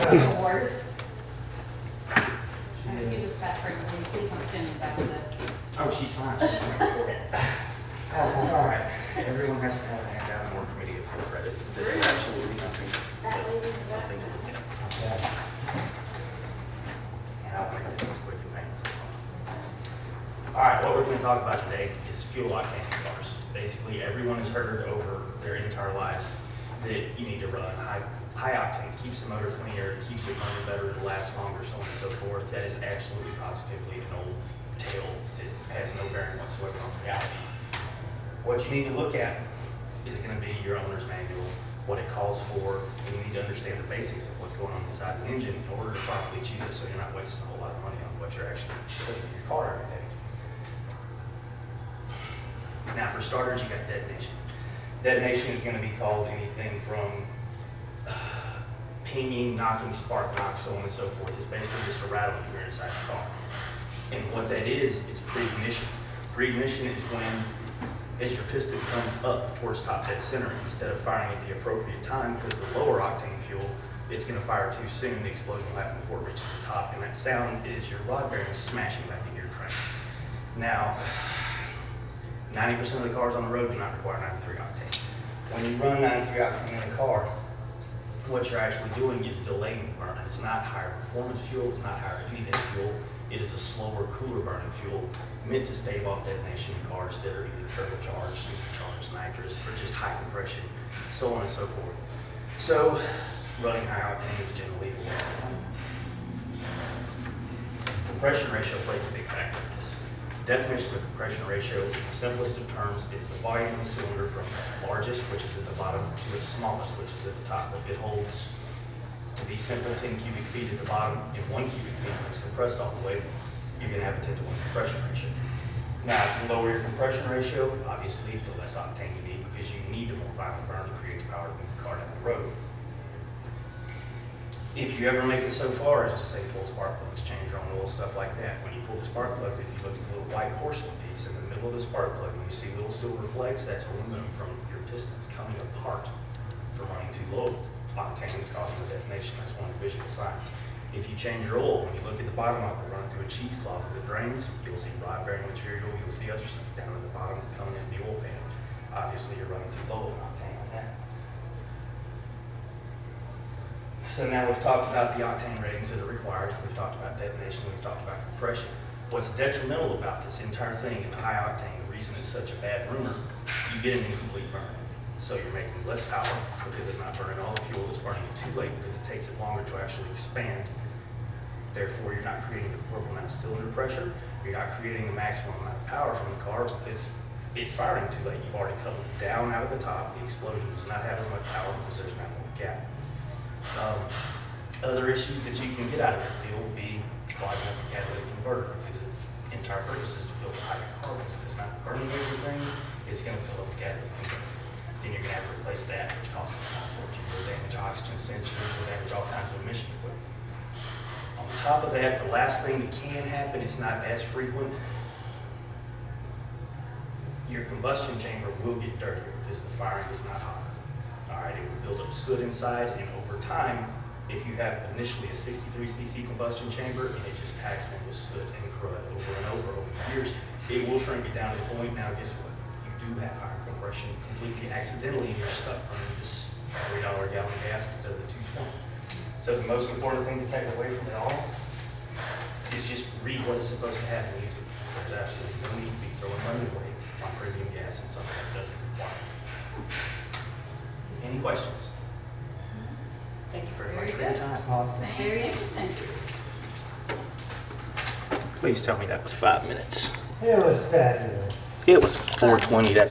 The worst. Excuse us, fat pregnant, please don't send me back with it. Oh, she's fine. She's fine. All right. Everyone has to have a handout in order for me to get full credit. This is absolutely nothing. Something. And I'll make this as quick and painless as possible. All right. What we're going to talk about today is fuel octane in cars. Basically, everyone has heard over their entire lives that you need to run high octane. It keeps the motor cleaner, it keeps it running better, it lasts longer, so on and so forth. That is absolutely positively an old tale that has no bearing whatsoever on reality. What you need to look at is going to be your owner's manual, what it calls for, and you need to understand the basics of what's going on inside the engine in order to properly achieve it, so you're not wasting a whole lot of money on what you're actually putting in your car every day. Now, for starters, you got detonation. Detonation is going to be called anything from pinging, knocking, spark knock, so on and so forth. It's basically just a rattle you hear inside the car. And what that is pre-ignition. Pre-ignition is when, as your piston comes up towards top dead center, instead of firing at the appropriate time, because the lower octane fuel, it's going to fire too soon, the explosion will happen before it reaches the top, and that sound is your rod bearing smashing back into your crank. Now, 90% of the cars on the road do not require 93 octane. When you run 93 octane in a car, what you're actually doing is delaying the burn. It's not higher performance fuel, it's not higher anything fuel. It is a slower, cooler burning fuel meant to stave off detonation in cars that are either turbocharged, supercharged, nitrous, or just high compression, so on and so forth. So, running high octane is generally the way. Compression ratio plays a big factor in this. Definition of compression ratio, in the simplest of terms, is the volume of the cylinder from its largest, which is at the bottom, to its smallest, which is at the top. If it holds, to be simple, 10 cubic feet at the bottom and 1 cubic feet when it's compressed all the way, you're going to have a 10 to 1 compression ratio. Now, the lower your compression ratio, obviously, the less octane you need, because you need a more violent burn to create the power to move the car down the road. If you ever make it so far as to say pull spark plugs, change your own oil, stuff like that, when you pull the spark plugs, if you look at the little white porcelain piece in the middle of the spark plug and you see little silver flakes, that's aluminum from your pistons coming apart from running too low. Octane is causing the detonation. That's one of the visual signs. If you change your oil, when you look at the bottom of it, running through a cheesecloth as it drains, you'll see rod bearing material, you'll see other stuff down at the bottom coming in the oil pan. Obviously, you're running too low of an octane on that. So now we've talked about the octane ratings that are required. We've talked about detonation. We've talked about compression. What's detrimental about this entire thing in the high octane, the reason it's such a bad rumor, you get an incomplete burn. So you're making less power because it's not burning all the fuel. It's burning it too late because it takes it longer to actually expand. Therefore, you're not creating the appropriate amount of cylinder pressure. You're not creating the maximum amount of power from the car because it's firing too late. You've already come down out of the top. The explosion does not have as much power because there's not more gap. Other issues that you can get out of this deal will be clogging up the catalytic converter because its entire purpose is to fill the high carbons. If it's not burning everything, it's going to fill up the catalytic converter. Then you're going to have to replace that, which costs a small fortune. It'll damage oxygen sensors, it'll damage all kinds of emission equipment. On top of that, the last thing that can happen, it's not as frequent, your combustion chamber will get dirtier because the firing is not hot. All right, it will build up soot inside, and over time, if you have initially a 63 cc combustion chamber and it just packs in with soot and crud over and over the years, it will shrink it down to the point. Now, guess what? You do have higher compression completely accidentally, and you're stuck running this $3 a gallon gas instead of the $2.20. So the most important thing to take away from it all is just read what it's supposed to have and use it. There's absolutely no need to be throwing money away on premium gas and something that doesn't require. Any questions? Thank you very much for your time. Awesome. Very interesting. Please tell me that was 5 minutes. It was fabulous. It was 4:20. That's